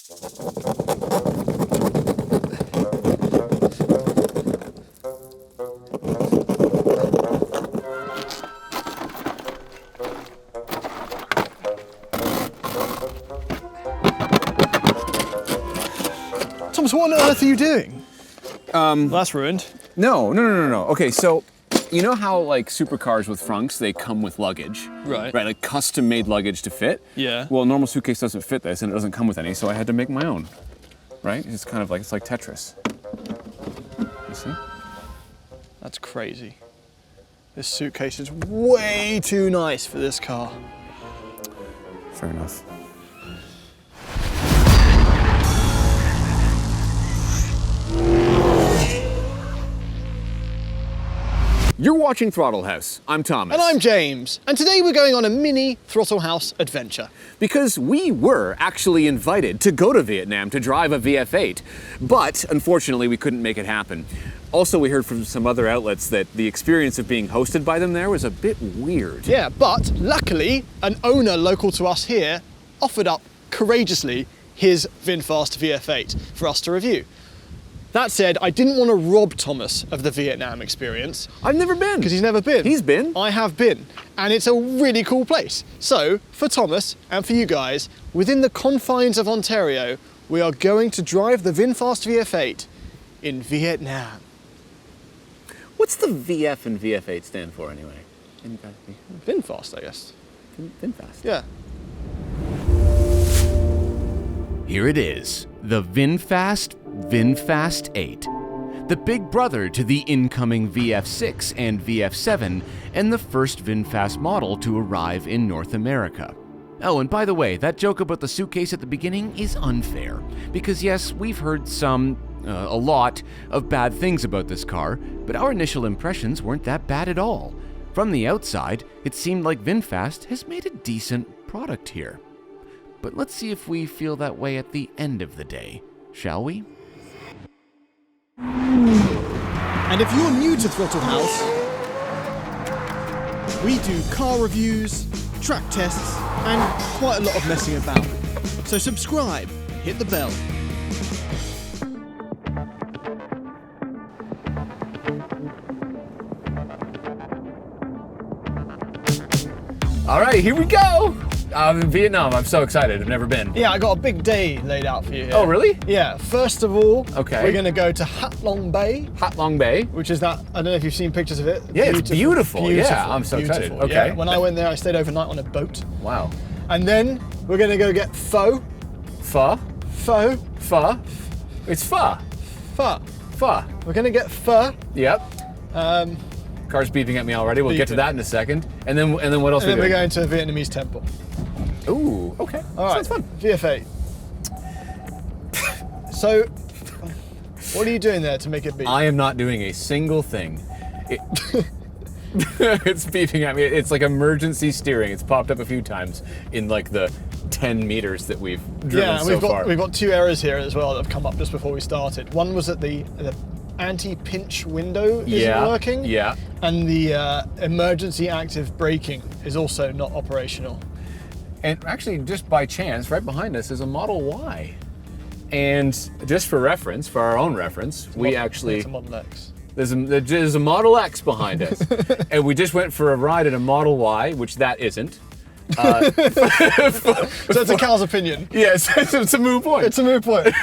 Thomas, what on earth are you doing? That's ruined. No. Okay, so you know how like supercars with frunks, they come with luggage? Right. Right, like custom-made luggage to fit? Yeah. Well, a normal suitcase doesn't fit this, and it doesn't come with any, so I had to make my own. Right? It's kind of like, it's like Tetris. You see? That's crazy. This suitcase is way too nice for this car. Fair enough. You're watching Throttle House. I'm Thomas. And I'm James. And today we're going on a mini Throttle House adventure. Because we were actually invited to go to Vietnam to drive a VF8, but unfortunately we couldn't make it happen. Also, we heard from some other outlets that the experience of being hosted by them there was a bit weird. Yeah, but luckily, an owner local to us here offered up courageously his VinFast VF8 for us to review. That said, I didn't want to rob Thomas of the Vietnam experience. I've never been. Because he's never been. He's been. I have been. And it's a really cool place. So, for Thomas and for you guys, within the confines of Ontario, we are going to drive the VinFast VF8 in Vietnam. What's the VF and VF8 stand for anyway? VinFast, I guess. VinFast. Yeah. Here it is, the VinFast 8, the big brother to the incoming VF6 and VF7, and the first VinFast model to arrive in North America. Oh, and by the way, that joke about the suitcase at the beginning is unfair, because yes, we've heard a lot of bad things about this car, but our initial impressions weren't that bad at all. From the outside, it seemed like VinFast has made a decent product here. But let's see if we feel that way at the end of the day, shall we? And if you're new to Throttle House, we do car reviews, track tests, and quite a lot of messing about. So subscribe, hit the bell. All right, here we go. I'm in Vietnam. I'm so excited. I've never been. Yeah, I got a big day laid out for you here. Oh, really? Yeah, first of all, Okay. we're going to go to Hat Long Bay, Hat Long Bay. which is that, I don't know if you've seen pictures of it. Yeah, it's beautiful. Yeah, I'm so excited. Beautiful, Okay. yeah. When I went there, I stayed overnight on a boat. Wow. And then we're going to go get pho. Pho. Pho. Pho. It's pho. Pho. Pho. We're going to get pho. Yep. Car's beeping at me already. We'll get to Beeping. that in a second. And then what else And then we we're doing? going to a Vietnamese temple. Ooh, okay. All right, Sounds fun. VF8. So, what are you doing there to make it beep? I am not doing a single thing. It's beeping at me. It's like emergency steering. It's popped up a few times in like the 10 meters that we've driven so far. We've got two errors here as well that have come up just before we started. One was that the anti-pinch window isn't working. Yeah. And the emergency active braking is also not operational. And actually, just by chance, right behind us is a Model Y. And just for reference, for our own reference, It's a Model X. there's a Model X behind us. And we just went for a ride in a Model Y, which that isn't. So it's a cow's opinion. Yes, it's a moot point. It's a moot point.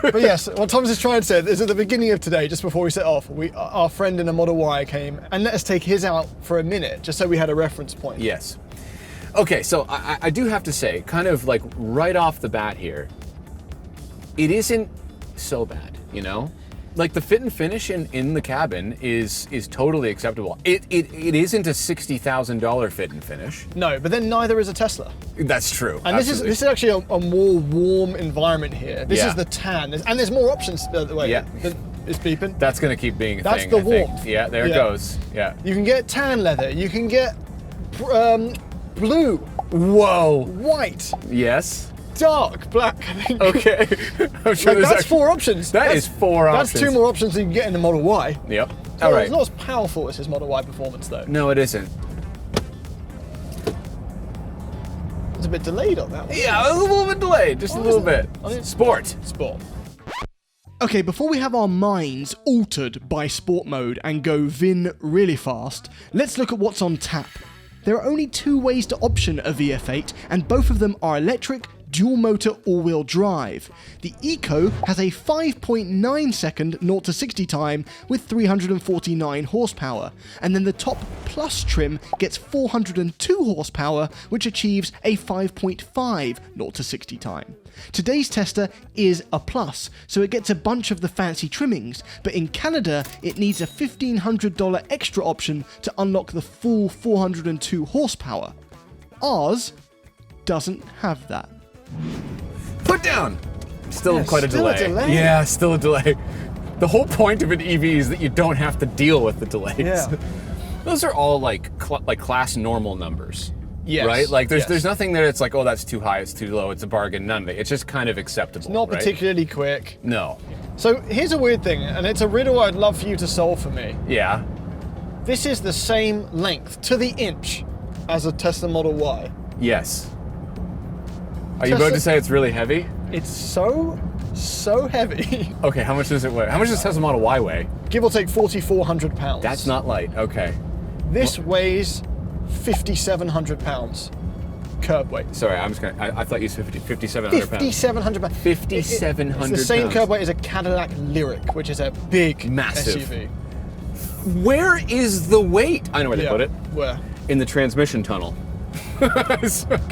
But yes, what Thomas is trying to say is at the beginning of today, just before we set off, our friend in a Model Y came and let us take his out for a minute, just so we had a reference point. Yes. Okay, so I do have to say, kind of like right off the bat here, it isn't so bad, you know? Like the fit and finish in the cabin is totally acceptable. It isn't a $60,000 fit and finish. No, but then neither is a Tesla. That's true. And this is actually a more warm environment here. This Yeah. is the tan, and there's more options. Wait, Yeah. it's beeping. That's gonna keep being a That's thing. the I think. warmth. Yeah, there it Yeah. goes. Yeah. You can get tan leather. You can get blue, Whoa. white, Yes. dark, black. I think. Okay. I'm sure Like, there's that's four options. That's four options. That's two more options than you can get in the Model Y. Yep. So All right. It's not as powerful as his Model Y performance, though. No, it isn't. a bit delayed on that one. Yeah, a little bit delayed, just a little bit. Sport. Sport. Okay, before we have our minds altered by sport mode and go Vin really fast, let's look at what's on tap. There are only 2 ways to option a VF8, and both of them are electric, dual motor all-wheel drive. The Eco has a 5.9 second 0 to 60 time with 349 horsepower, and then the top Plus trim gets 402 horsepower, which achieves a 5.5 0 to 60 time. Today's tester is a Plus, so it gets a bunch of the fancy trimmings, but in Canada it needs a $1,500 extra option to unlock the full 402 horsepower. Ours doesn't have that. Put down! Still quite a still delay. a delay. Yeah, still a delay. The whole point of an EV is that you don't have to deal with the delays. Yeah. Those are all like class normal numbers. Yes. Right? Like yes. there's nothing there that's like, oh, that's too high, it's too low, it's a bargain, none of it. It's just kind of acceptable. Not right? particularly quick. No. So here's a weird thing, and it's a riddle I'd love for you to solve for me. Yeah. This is the same length to the inch as a Tesla Model Y. Yes. Are you about to say it's really heavy? It's so heavy. Okay, how much does it weigh? How much does Tesla Model Y weigh? Give or take 4,400 pounds. That's not light. Okay. This weighs 5,700 pounds. Curb weight. Sorry, I'm just gonna. I thought you said 5,700 pounds. 5,700 pounds. 5,700 It's the same pounds. curb weight as a Cadillac Lyric, which is a big Massive. SUV. Where is the weight? I know where they put it. Where? In the transmission tunnel. Okay,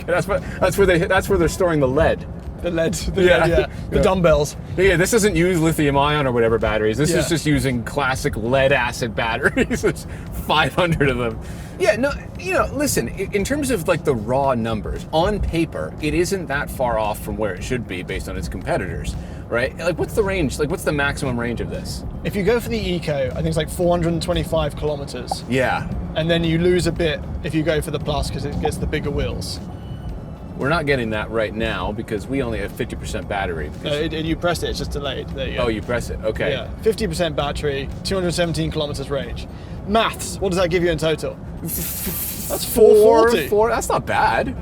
that's where they're storing the lead. The lead. Yeah. The dumbbells. Yeah, this doesn't use lithium ion or whatever batteries. This Yeah. is just using classic lead acid batteries. It's 500 of them. Yeah, no, listen, in terms of like the raw numbers, on paper, it isn't that far off from where it should be based on its competitors, right? Like what's the range? Like what's the maximum range of this? If you go for the Eco, I think it's like 425 kilometers. Yeah. And then you lose a bit if you go for the Plus because it gets the bigger wheels. We're not getting that right now because we only have 50% battery. You press it, it's just delayed. There you go. Oh, you press it, okay. Yeah, 50% battery, 217 kilometers range. Maths, what does that give you in total? That's 440. That's not bad,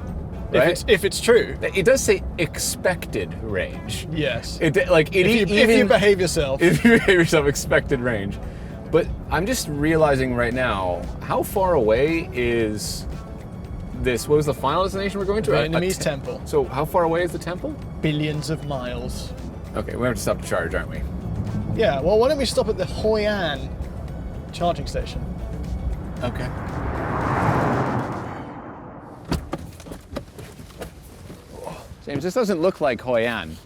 right? If it's true. It does say expected range. Yes. If you behave yourself. If you behave yourself, expected range. But I'm just realizing right now, how far away is this? What was the final destination we're going to? Vietnamese temple. So how far away is the temple? Billions of miles. Okay, we have to stop to charge, aren't we? Yeah, well, why don't we stop at the Hoi An charging station? Okay. James, this doesn't look like Hoi An.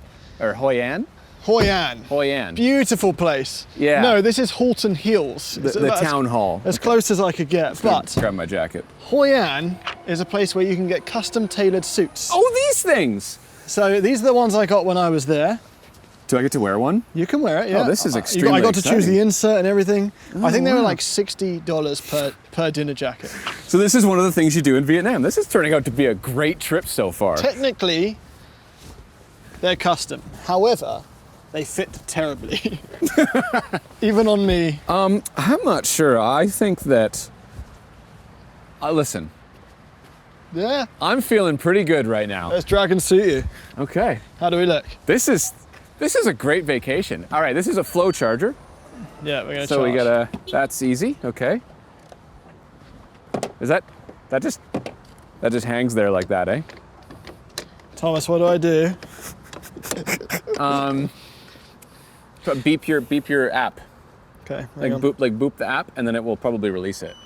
Or Hoi An? Hoi An. Hoi An. Beautiful place. Yeah. No, this is Halton Hills. The town hall. As close as I could get. But Grab my jacket. Hoi An is a place where you can get custom tailored suits. Oh, these things! So these are the ones I got when I was there. Do I get to wear one? You can wear it, yeah. Oh, this is extremely I got to choose exciting. the insert and everything. I think they were wow. like $60 per dinner jacket. So this is one of the things you do in Vietnam. This is turning out to be a great trip so far. Technically, they're custom. However, they fit terribly. Even on me. I'm not sure. I think that... listen, Yeah, I'm feeling pretty good right now. let's drag and suit you. Okay. How do we look? This is a great vacation. All right, this is a flow charger. Yeah, we're gonna So charge. we got that's easy, okay. Is that just hangs there like that, eh? Thomas, what do I do? Beep your app. Okay, Like hang on. boop the app, and then it will probably release it.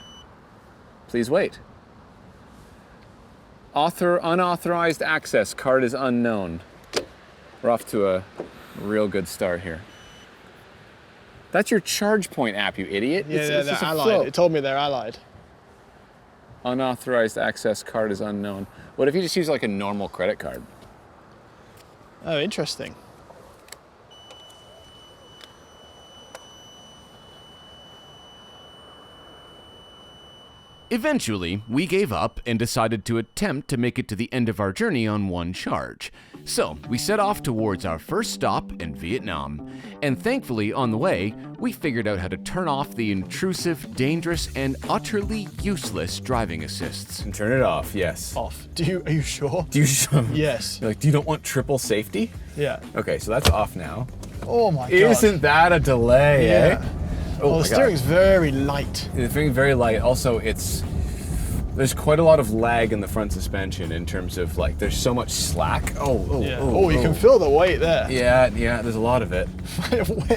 Please wait. Unauthorized access card is unknown. We're off to a real good start here. That's your ChargePoint app, you idiot. Yeah, It's they're just a allied. flow. It told me they're allied. Unauthorized access card is unknown. What if you just use like a normal credit card? Oh, interesting. Eventually, we gave up and decided to attempt to make it to the end of our journey on one charge. So we set off towards our first stop in Vietnam, and thankfully on the way, we figured out how to turn off the intrusive, dangerous, and utterly useless driving assists. And turn it off, yes. Off. Are you sure? Do you Yes. You're like, do you don't want triple safety? Yeah. Okay, so that's off now. Oh my god. Isn't that a delay, Yeah. eh? Oh, my the steering's very light. God. It's very light. Also, there's quite a lot of lag in the front suspension in terms of like, there's so much slack. You can feel the weight there. Yeah, there's a lot of it.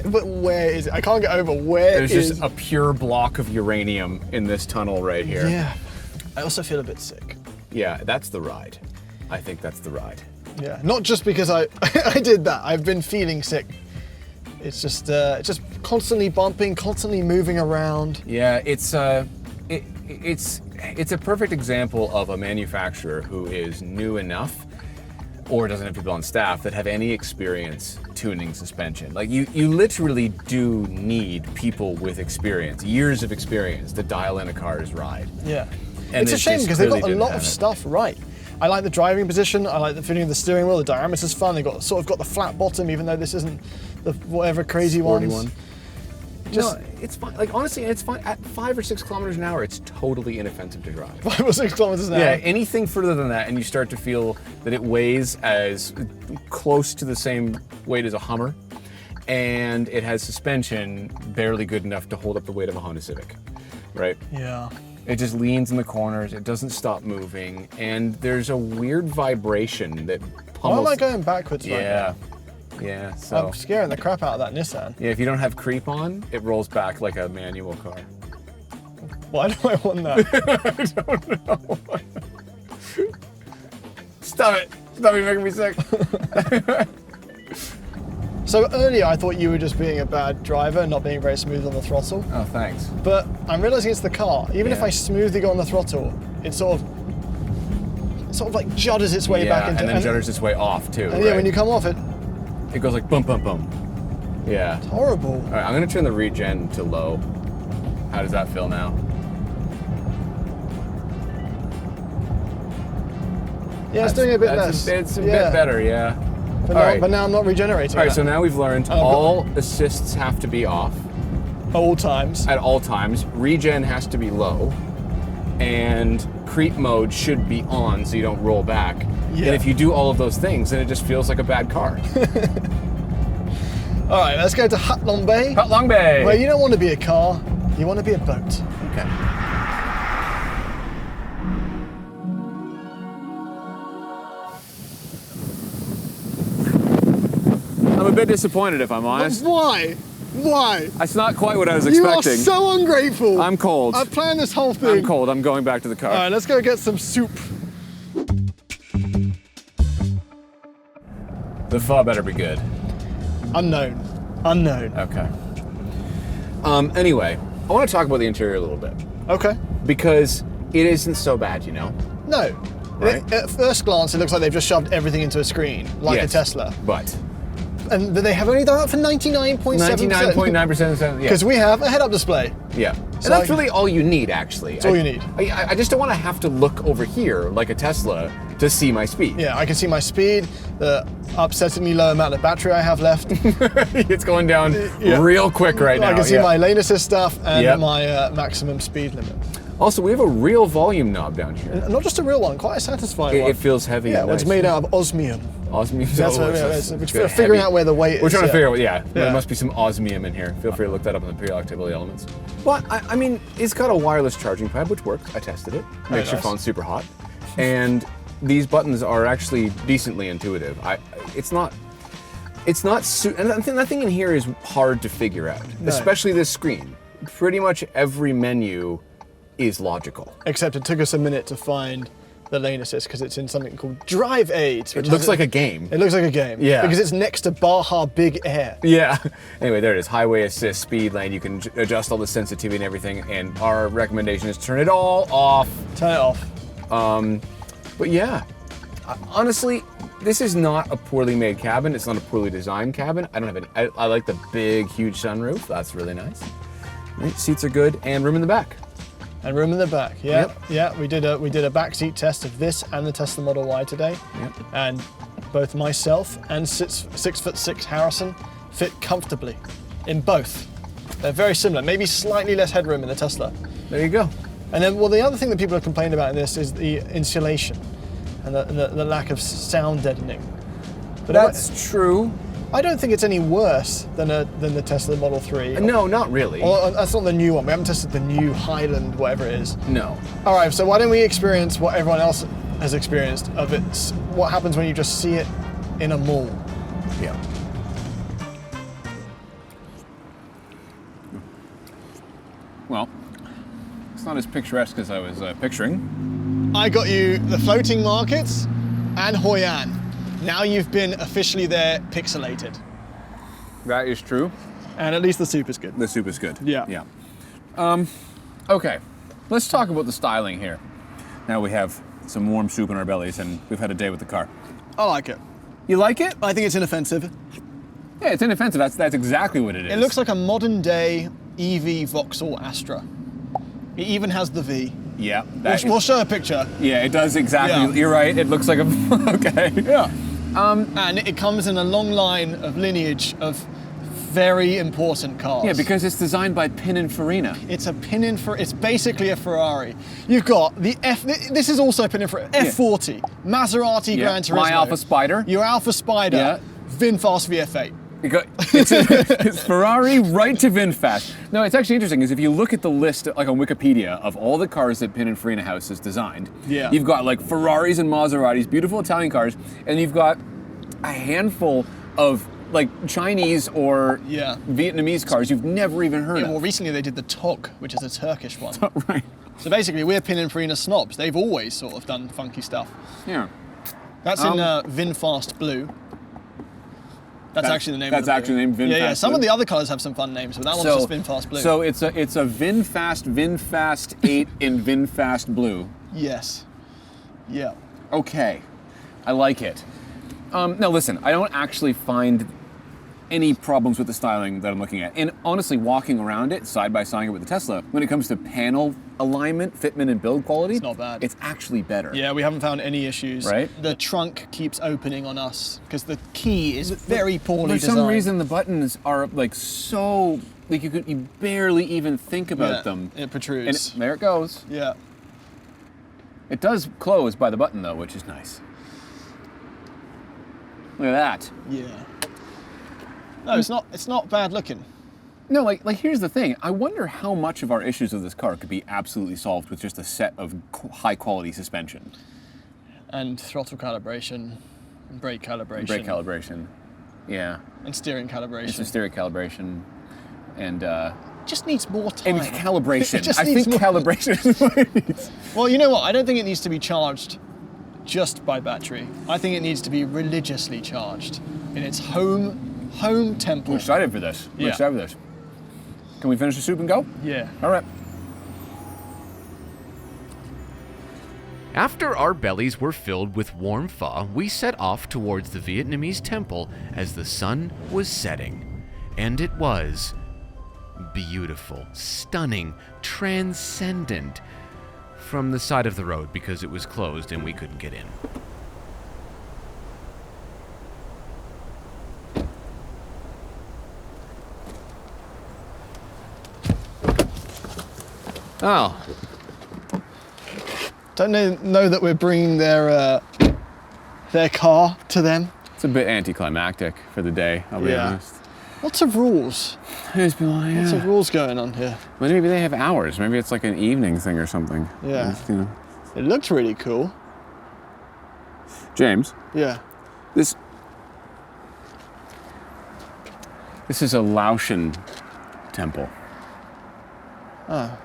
But where is it? I can't get over where There's just a pure block of uranium in this tunnel right here. Yeah. I also feel a bit sick. Yeah, that's the ride. I think that's the ride. Yeah. Not just because I did that. I've been feeling sick. It's just constantly bumping, constantly moving around. Yeah, it's a perfect example of a manufacturer who is new enough or doesn't have people on staff that have any experience tuning suspension. Like you literally do need people with experience, years of experience to dial in a car's ride. Yeah. And it's a shame because they've got a clearly lot didn't of have it. stuff right. I like the driving position, I like the fitting of the steering wheel, the diameter's fun, they've got the flat bottom even though this isn't the whatever crazy Sporty ones. one. Just No, it's fine. Like honestly, it's fine. At 5 or 6 kilometers an hour, it's totally inoffensive to drive. 5 or 6 kilometers an hour. Yeah, anything further than that, and you start to feel that it weighs as close to the same weight as a Hummer, and it has suspension barely good enough to hold up the weight of a Honda Civic, right? Yeah. It just leans in the corners, it doesn't stop moving, and there's a weird vibration that Why am pummels. I going backwards right Yeah, now? yeah, so. I'm scaring the crap out of that Nissan. Yeah, if you don't have creep on, it rolls back like a manual car. Why do I want that? I don't know. Stop it! Stop it, making me sick. So earlier I thought you were just being a bad driver and not being very smooth on the throttle. Oh, thanks. But I'm realizing it's the car. Even if Yeah. I smoothly go on the throttle, it sort of like judders its way back into and then judders its way off too. And yeah, when you come off it, it goes like bum bum bum. Yeah. horrible. All right, I'm gonna turn the regen to low. How does that feel now? Yeah, it's doing a bit That's less. It's a bit better, yeah. But now I'm not regenerating. All right, that. so now we've learned all assists have to be off At all times. at all times. Regen has to be low, and creep mode should be on so you don't roll back. Yeah. And if you do all of those things, then it just feels like a bad car. All right, let's go to Hat Long Bay. Hot Long Bay. Where you don't want to be a car, you want to be a boat. Okay. I'm a bit disappointed, if I'm honest. Why? Why? That's not quite what I was You are expecting. so ungrateful. I'm cold. I planned this whole thing. I'm cold. I'm going back to the car. All right, let's go get some soup. The pho better be good. Unknown. Unknown. Okay. Anyway, I want to talk about the interior a little bit Okay. because it isn't so bad, you know. No. Right. At first glance, it looks like they've just shoved everything into a screen, like Yes, a Tesla. But And they have only done that for 99.7%. 99.9% yeah. Because we have a head-up display. Yeah. And So that's I- really all you need, actually. That's all you need. I just don't want to have to look over here like a Tesla to see my speed. Yeah, I can see my speed, the upsettingly low amount of battery I have left. It's going down Yeah. real quick right now. I can see yeah. my lane assist stuff and Yep. my maximum speed limit. Also, we have a real volume knob down here. And not just a real one, quite a satisfying one. It feels heavy. Yeah, and well, it's nice. made out of osmium. Osmium. That's what we're figuring heavy. out where the weight is. We're trying to yeah. figure out, yeah, there Yeah. must be some osmium in here. Feel free to look that up in the periodic table of the elements. But, I mean, it's got a wireless charging pad, which works. I tested it. Makes your nice. phone super hot. And these buttons are actually decently intuitive. And nothing in here is hard to figure out, especially this screen. Pretty much every menu is logical. Except it took us a minute to find the lane assist because it's in something called Drive Aids. It looks like a game. It looks like a game. Yeah. Because it's next to Baja Big Air. Yeah. Anyway, there it is. Highway assist, speed lane. You can adjust all the sensitivity and everything. And our recommendation is turn it all off. Turn it off. But yeah, honestly, this is not a poorly made cabin. It's not a poorly designed cabin. I don't have any. I like the big, huge sunroof. That's really nice. Right, seats are good, and room in the back. And room in the back. Yeah. Yep. Yeah. We did a backseat test of this and the Tesla Model Y today. Yep. And both myself and 6'6" Harrison fit comfortably in both. They're very similar, maybe slightly less headroom in the Tesla. There you go. And then, well, the other thing that people have complained about in this is the insulation and the lack of sound deadening. But That's true. I don't think it's any worse than the Tesla Model 3. No, not really. Or that's not the new one. We haven't tested the new Highland, whatever it is. No. All right, so why don't we experience what everyone else has experienced of it? What happens when you just see it in a mall? Yeah. Well, it's not as picturesque as I was picturing. I got you the floating markets and Hoi An. Now you've been officially there, pixelated. That is true. And at least the soup is good. The soup is good. Yeah. Yeah. Okay, let's talk about the styling here. Now we have some warm soup in our bellies and we've had a day with the car. I like it. You like it? I think it's inoffensive. Yeah, it's inoffensive. That's exactly what it is. It looks like a modern day EV Vauxhall Astra. It even has the V. Yeah. We'll show a picture. Yeah, it does exactly. Yeah. You're right. It looks like a. Okay. Yeah. And it comes in a long line of lineage of very important cars. Yeah, because it's designed by Pininfarina. It's a it's basically a Ferrari. You've got the this is also Pininfarina, F40, Maserati Gran Turismo. My Alpha Spider. Your Alpha Spider, Yeah. VinFast VF8. It's Ferrari right to VinFast. No, it's actually interesting, is if you look at the list, like on Wikipedia, of all the cars that Pininfarina House has designed, Yeah. you've got like Ferraris and Maseratis, beautiful Italian cars, and you've got a handful of like Chinese or Vietnamese cars you've never even heard Yeah, of. well, recently they did the Tok, which is a Turkish one. Right. So basically, we're Pininfarina snobs. They've always sort of done funky stuff. Yeah. That's in VinFast Blue. That's actually the name. That's of the actually the name, VinFast Yeah. Some Blue. of the other colours have some fun names, but that one's just VinFast Blue. So it's a VinFast 8 in VinFast Blue. Yes. Yeah. Okay, I like it. Now listen, I don't actually find any problems with the styling that I'm looking at. And honestly, walking around it side by side with the Tesla, when it comes to panel alignment, fitment, and build quality, It's not bad. It's actually better. Yeah, we haven't found any issues. Right. The trunk keeps opening on us because the key is very poorly For designed. some reason, the buttons are like so like you barely even think about them. It protrudes. And there it goes. Yeah. It does close by the button though, which is nice. Look at that. Yeah. No, it's not bad looking. No, like here's the thing. I wonder how much of our issues with this car could be absolutely solved with just a set of high quality suspension. And throttle calibration, and brake calibration. Brake calibration. Yeah. And steering calibration. It's a steering calibration. And just needs more time. and calibration. It just I needs think more- calibration is what it needs. Well, you know what? I don't think it needs to be charged just by battery. I think it needs to be religiously charged in its home temple. We're excited for this. We're Yeah. excited for this. Can we finish the soup and go? Yeah. All right. After our bellies were filled with warm pho, we set off towards the Vietnamese temple as the sun was setting. And it was beautiful, stunning, transcendent from the side of the road because it was closed and we couldn't get in. Oh. Don't know that we're bringing their car to them. It's a bit anticlimactic for the day, I'll be Yeah. honest. Lots of rules. There's been like, Lots of rules going on here. But maybe they have hours. Maybe it's like an evening thing or something. Yeah. Just, you know. It looked really cool. James, Yeah. this is a Laotian temple. Oh.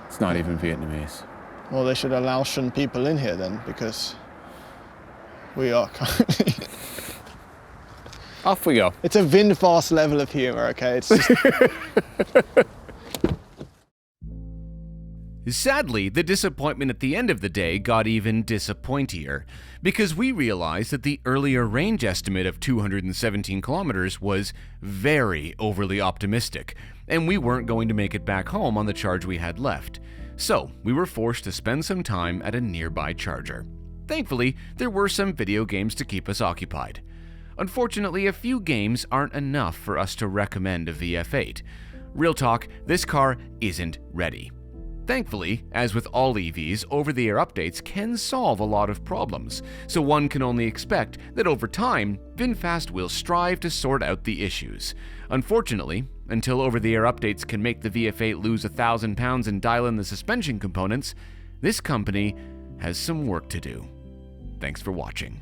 It's not even Vietnamese. Well, they should allow Laotian people in here then, because we are currently... Off we go. It's a VinFast level of humor, okay? It's just... Sadly, the disappointment at the end of the day got even disappointier, because we realized that the earlier range estimate of 217 kilometers was very overly optimistic, and we weren't going to make it back home on the charge we had left. So, we were forced to spend some time at a nearby charger. Thankfully, there were some video games to keep us occupied. Unfortunately, a few games aren't enough for us to recommend a VF8. Real talk, this car isn't ready. Thankfully, as with all EVs, over-the-air updates can solve a lot of problems, so one can only expect that over time, VinFast will strive to sort out the issues. Unfortunately, until over-the-air updates can make the VF8 lose 1,000 pounds and dial in the suspension components, this company has some work to do. Thanks for watching.